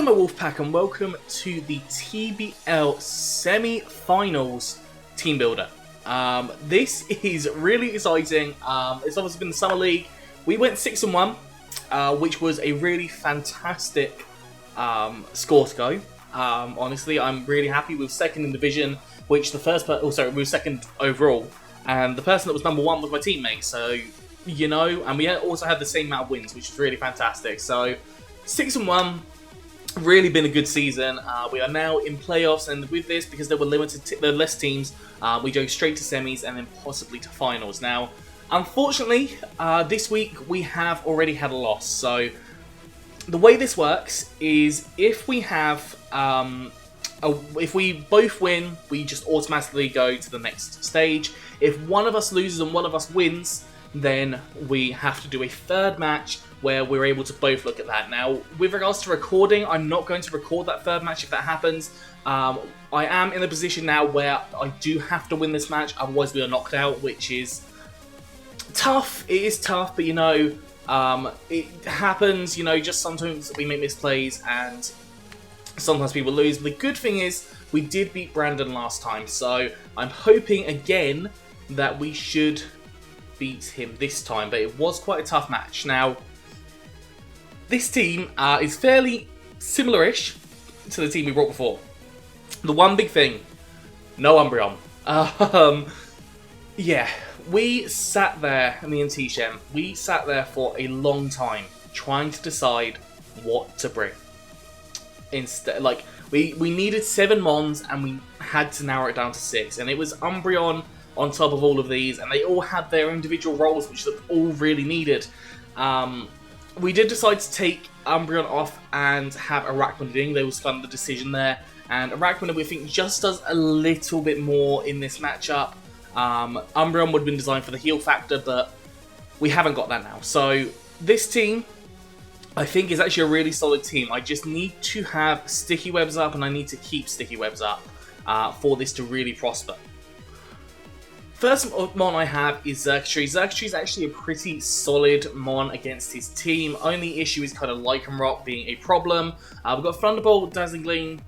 Hello my Wolfpack and welcome to the TBL Semi-Finals Team Builder. This is really exciting. It's obviously been the Summer League. We went 6-1, which was a really fantastic score to go. Honestly, I'm really happy. We were second in division, which the first we were second overall, and the person that was number one was my teammate. So, you know, and we also had the same amount of wins, which was really fantastic. So, 6-1. Really been a good season. We are now in playoffs, and with this, because there were less teams, we go straight to semis and then possibly to finals. Now, unfortunately, this week we have already had a loss. So the way this works is if we have, if we both win, we just automatically go to the next stage. If one of us loses and one of us wins, then we have to do a third match where we're able to both look at that. Now, with regards to recording, I'm not going to record that third match if that happens. I am in a position now where I do have to win this match, otherwise we are knocked out, which is tough. It is tough, but you know, it happens, you know, just sometimes we make misplays and sometimes people lose. But the good thing is, we did beat Brandon last time, so I'm hoping again that we should beat him this time, but it was quite a tough match. Now, this team is fairly similar-ish to the team we brought before. The one big thing, no Umbreon. Yeah, we sat there, me and T-Shem, we sat there for a long time trying to decide what to bring. Instead, like, we needed 7 Mons and we had to narrow it down to 6, and it was Umbreon on top of all of these, and they all had their individual roles, which they all really needed. We did decide to take Umbreon off and have Arachniid in. There was kind of the decision there, and Arachniid we think just does a little bit more in this matchup. Umbreon would have been designed for the heal factor, but we haven't got that now. So this team, I think, is actually a really solid team. I just need to have sticky webs up, and I need to keep sticky webs up for this to really prosper. First Mon I have is Xurkitree. Xurkitree is actually a pretty solid Mon against his team. Only issue is kind of Lycanroc being a problem. We've got Thunderbolt, Dazzling Gleam,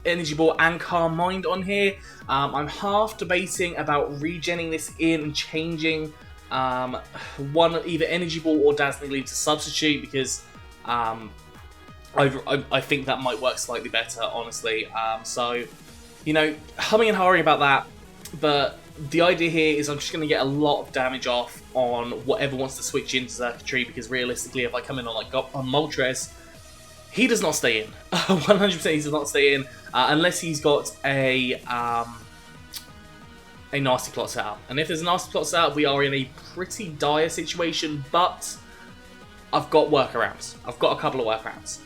Energy Ball, and Calm Mind on here. I'm half debating about regenning this in and changing either Energy Ball or Dazzling Gleam to substitute, because I think that might work slightly better, honestly. So, you know, humming and hawing about that, but the idea here is I'm just going to get a lot of damage off on whatever wants to switch into Xurkitree, because realistically, if I come in on Moltres, he does not stay in. 100% he does not stay in, unless he's got a nasty plot set up. And if there's a nasty plot set up, we are in a pretty dire situation, but I've got workarounds. I've got a couple of workarounds.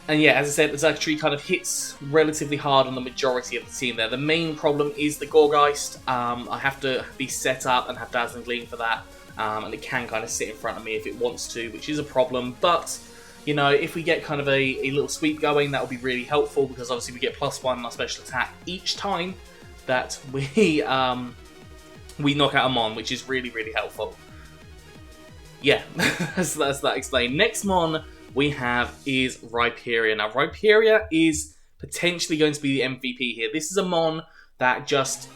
And yeah, as I said, the Xurkitree kind of hits relatively hard on the majority of the team there. The main problem is the Gourgeist. I have to be set up and have Dazzling Gleam for that. And it can kind of sit in front of me if it wants to, which is a problem. But, you know, if we get kind of a little sweep going, that will be really helpful, because obviously we get +1 on our special attack each time that we knock out a Mon, which is really, really helpful. Yeah, that's that explained. Next Mon we have is Rhyperior. Now, Rhyperior is potentially going to be the MVP here. This is a Mon that just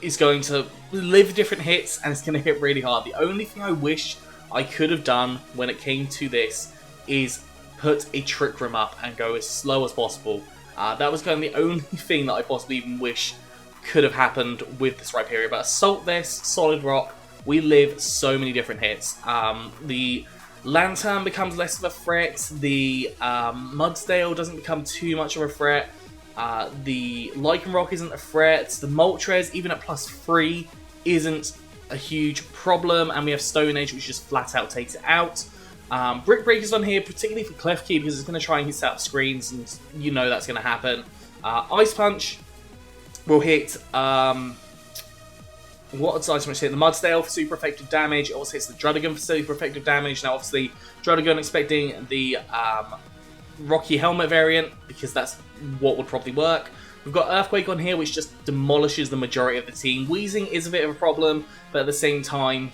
is going to live different hits, and it's going to hit really hard. The only thing I wish I could have done when it came to this is put a Trick Room up and go as slow as possible. That was kind of the only thing that I possibly even wish could have happened with this Rhyperior. But Assault Vest, Solid Rock, we live so many different hits. The Lantern becomes less of a threat, the Mudsdale doesn't become too much of a threat, the Lycanroc isn't a threat, the Moltres, even at +3, isn't a huge problem, and we have Stone Edge, which just flat out takes it out. Brick Breaker's on here, particularly for Klefki, because it's going to try and hit out screens, and you know that's going to happen. Ice Punch will hit... what does Ice Punch hit? The Mudsdale for super effective damage. It also hits the Druddigon for super effective damage. Now, obviously, Druddigon expecting the Rocky Helmet variant, because that's what would probably work. We've got Earthquake on here, which just demolishes the majority of the team. Wheezing is a bit of a problem, but at the same time,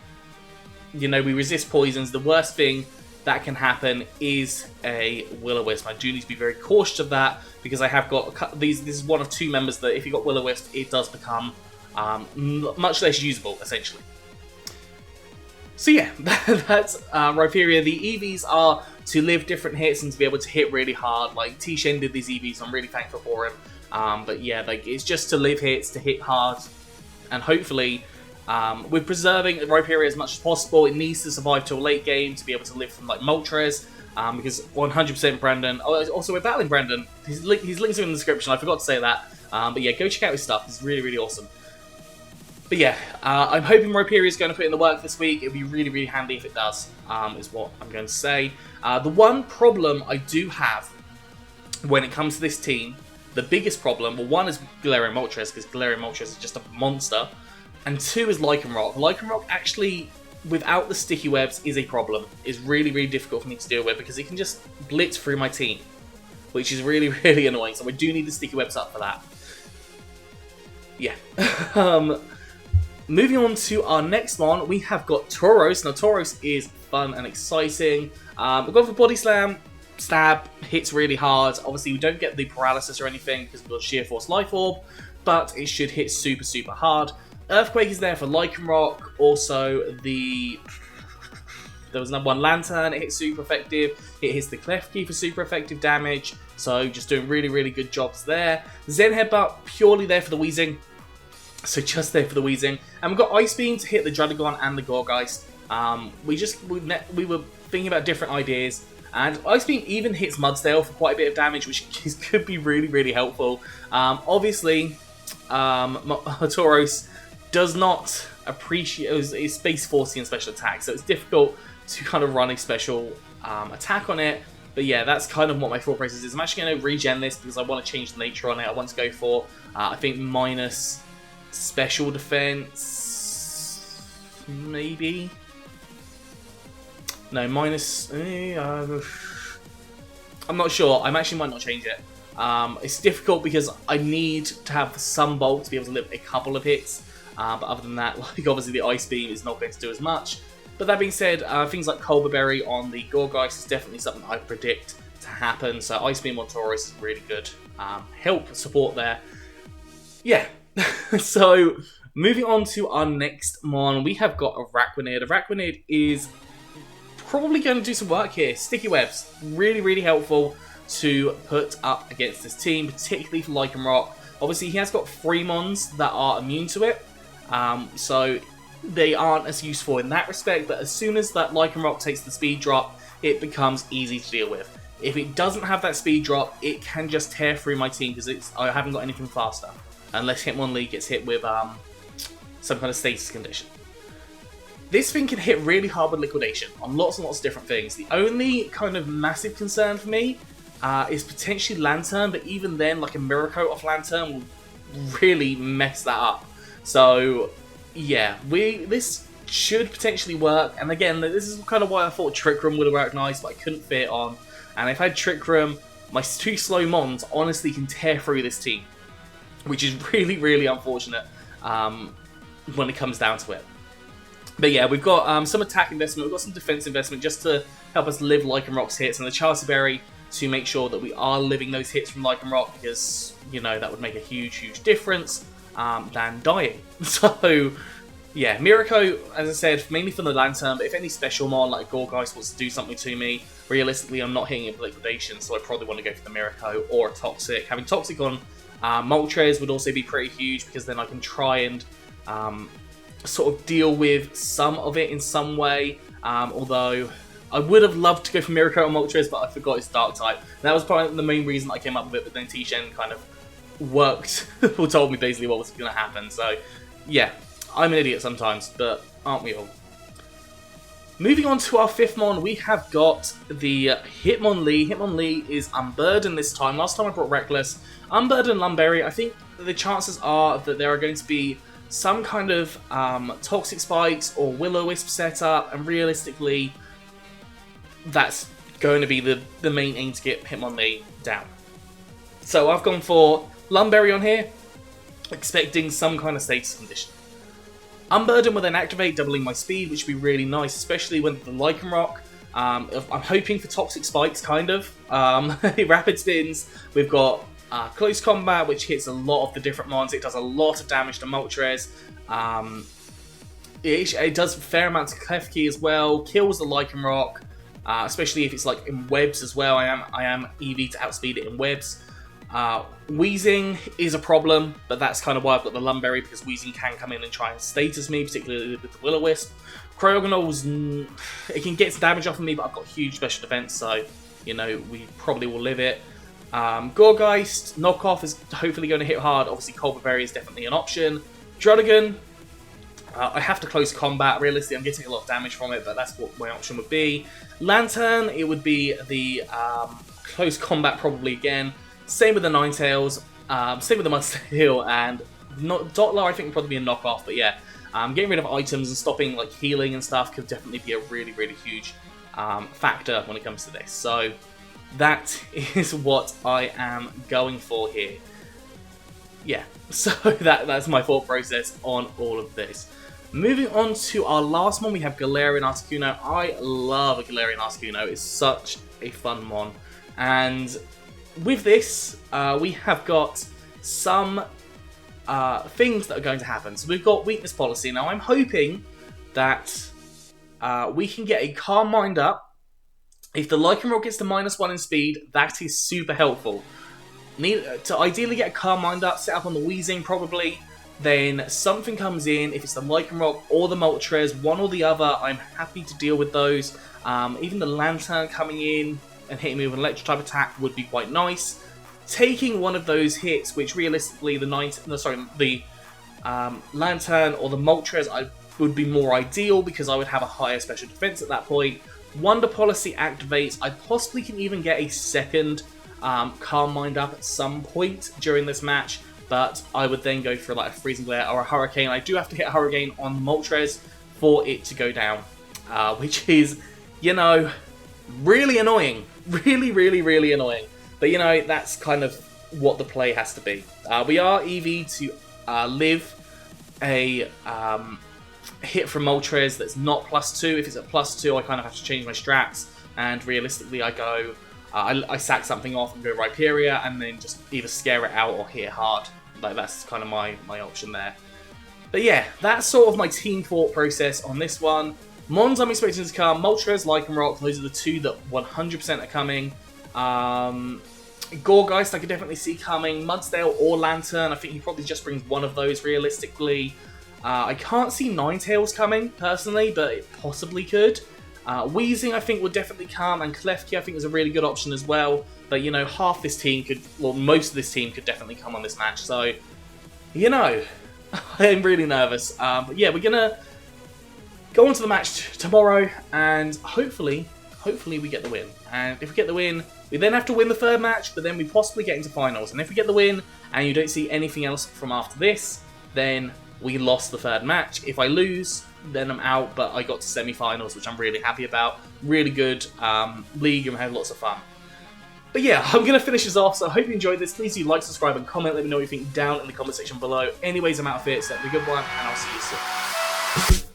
you know, we resist poisons. The worst thing that can happen is a Will-O-Wisp. I do need to be very cautious of that because I have got these. This is one of 2 members that if you got Will-O-Wisp, it does become much less usable, essentially. So yeah, that's Rhyperior. The EVs are to live different hits and to be able to hit really hard. Like T-Shen did these EVs, I'm really thankful for him. But yeah, like it's just to live hits, to hit hard, and hopefully with preserving Rhyperior as much as possible, it needs to survive till late game to be able to live from like Moltres. Because 100% Brandon. Oh, also we're battling Brandon. His links are in the description. I forgot to say that. But yeah, go check out his stuff. It's really, really awesome. But yeah, I'm hoping Rhyperior is going to put in the work this week. It'd be really, really handy if it does, is what I'm going to say. The one problem I do have when it comes to this team, the biggest problem, well, one is Galarian Moltres, because Galarian Moltres is just a monster, and 2 is Lycanroc. Lycanroc actually, without the sticky webs, is a problem. It's really, really difficult for me to deal with, because it can just blitz through my team, which is really, really annoying, so I do need the sticky webs up for that. Yeah. Moving on to our next one, we have got Tauros. Now, Tauros is fun and exciting. We've gone for Body Slam, Stab, hits really hard. Obviously, we don't get the Paralysis or anything because we've got Sheer Force Life Orb, but it should hit super, super hard. Earthquake is there for Lycanroc. Also, there was another one, Lantern, it hits super effective. It hits the Klefki for super effective damage. So, just doing really, really good jobs there. Zen Headbutt, purely there for the Vsing. So just there for the Vsing. And we've got Ice Beam to hit the Druddigon and the Gourgeist. We were thinking about different ideas. And Ice Beam even hits Mudsdale for quite a bit of damage, which could be really, really helpful. Obviously, Tauros does not appreciate his Space Forcing and special attack. So it's difficult to kind of run a special attack on it. But yeah, that's kind of what my thought process is. I'm actually going to regen this because I want to change the nature on it. I want to go for, I think, minus special defense, maybe? No, minus... I'm not sure. I actually might not change it. It's difficult because I need to have some bulk to be able to live a couple of hits. But other than that, like obviously the Ice Beam is not going to do as much. But that being said, things like Colbur Berry on the Gourgeist is definitely something I predict to happen. So Ice Beam on Tauros is really good. Help support there. Yeah. So, moving on to our next mon, we have got Araquanid. Araquanid is probably going to do some work here. Sticky Webs, really, really helpful to put up against this team, particularly for Lycanroc. Obviously, he has got 3 mons that are immune to it, so they aren't as useful in that respect, but as soon as that Lycanroc takes the speed drop, it becomes easy to deal with. If it doesn't have that speed drop, it can just tear through my team because I haven't got anything faster. Unless Hitmonlee gets hit with some kind of status condition. This thing can hit really hard with Liquidation on lots and lots of different things. The only kind of massive concern for me is potentially Lantern, but even then, like a Miracle off Lantern will really mess that up. So, yeah, this should potentially work. And again, this is kind of why I thought Trick Room would have worked nice, but I couldn't fit it on. And if I had Trick Room, my 2 slow mons honestly can tear through this team, which is really, really unfortunate when it comes down to it. But yeah, we've got some attack investment, we've got some defense investment just to help us live Lycanroc's hits, and the Charter Berry to make sure that we are living those hits from Lycanroc, because, you know, that would make a huge, huge difference than dying. So, yeah, Miracle, as I said, mainly for the Lantern, but if any special mon like Gourgeist wants to do something to me, realistically I'm not hitting it with Liquidation, so I probably want to go for the Miracle or a Toxic. Having Toxic on Moltres would also be pretty huge, because then I can try and sort of deal with some of it in some way, although I would have loved to go for Miracle on Moltres, but I forgot it's Dark type. That was probably the main reason I came up with it, but then T-Shen kind of worked, or told me basically what was going to happen. So, yeah, I'm an idiot sometimes, but aren't we all? Moving on to our 5th mon, we have got the Hitmonlee. Hitmonlee is Unburden this time. Last time I brought Reckless. Unburden Lumberry, I think the chances are that there are going to be some kind of Toxic Spikes or Will-O-Wisp setup, and realistically, that's going to be the main aim to get Hitmonlee down. So I've gone for Lumberry on here, expecting some kind of status condition. Unburden will then activate, doubling my speed, which would be really nice, especially when the Lycanroc I'm hoping for Toxic Spikes, kind of. Rapid Spins, we've got Close Combat, which hits a lot of the different mons. It does a lot of damage to Moltres. It does fair amounts of Klefki as well, kills the Lycanroc, especially if it's like in webs as well. I am EV to outspeed it in webs. Wheezing is a problem, but that's kind of why I've got the Lumberry, because Wheezing can come in and try and status me, particularly with the Will-O-Wisp. Cryogonals, it can get some damage off of me, but I've got huge special defense, so, you know, we probably will live it. Gourgeist, Knockoff is hopefully going to hit hard. Obviously, Colbur Berry is definitely an option. Druddigon, I have to close combat. Realistically, I'm getting a lot of damage from it, but that's what my option would be. Lantern, it would be the close combat probably again. Same with the Ninetales, same with the Mudsteel, and Dottler I think would probably be a knockoff, but yeah. Getting rid of items and stopping like healing and stuff could definitely be a really, really huge factor when it comes to this. So that is what I am going for here. Yeah, so that's my thought process on all of this. Moving on to our last one, we have Galarian Articuno. I love a Galarian Articuno. It's such a fun mon. And with this, we have got some things that are going to happen. So we've got Weakness Policy. Now I'm hoping that we can get a Calm Mind up. If the Lycanroc gets to -1 in speed, that is super helpful. Need to ideally get a Calm Mind up, set up on the Wheezing probably. Then something comes in, if it's the Lycanroc or the Moltres, one or the other, I'm happy to deal with those. Even the Lantern coming in and hitting me with an Electric type attack would be quite nice. Taking one of those hits, which realistically the Lantern or the Moltres would be more ideal because I would have a higher special defense at that point. Wonder Policy activates. I possibly can even get a second Calm Mind up at some point during this match, but I would then go for like a Freezing Glare or a Hurricane. I do have to hit a Hurricane on Moltres for it to go down, which is, you know, really annoying. Really, really, really annoying. But, you know, that's kind of what the play has to be. We are EV to live a hit from Moltres that's not +2. If it's at +2, I kind of have to change my strats. And realistically, I go... I sack something off and go Rhyperior, and then just either scare it out or hit it hard. Like, that's kind of my option there. But yeah, that's sort of my team thought process on this one. Mons I'm expecting to come. Moltres, Lycanroc, those are the two that 100% are coming. Gourgeist I could definitely see coming. Mudstale or Lantern, I think he probably just brings one of those realistically. I can't see Ninetales coming, personally, but it possibly could. Wheezing I think would definitely come, and Klefki I think is a really good option as well. But, you know, half this team could, well, most of this team could definitely come on this match. So, you know, I'm really nervous. But yeah, we're going to go on to the match tomorrow, and hopefully we get the win. And if we get the win, we then have to win the third match, but then we possibly get into finals. And if we get the win, and you don't see anything else from after this, then we lost the third match. If I lose, then I'm out, but I got to semi-finals, which I'm really happy about. Really good league, and we had lots of fun. But yeah, I'm going to finish this off, so I hope you enjoyed this. Please do like, subscribe, and comment. Let me know what you think down in the comment section below. Anyways, I'm out of here, so have a good one, and I'll see you soon.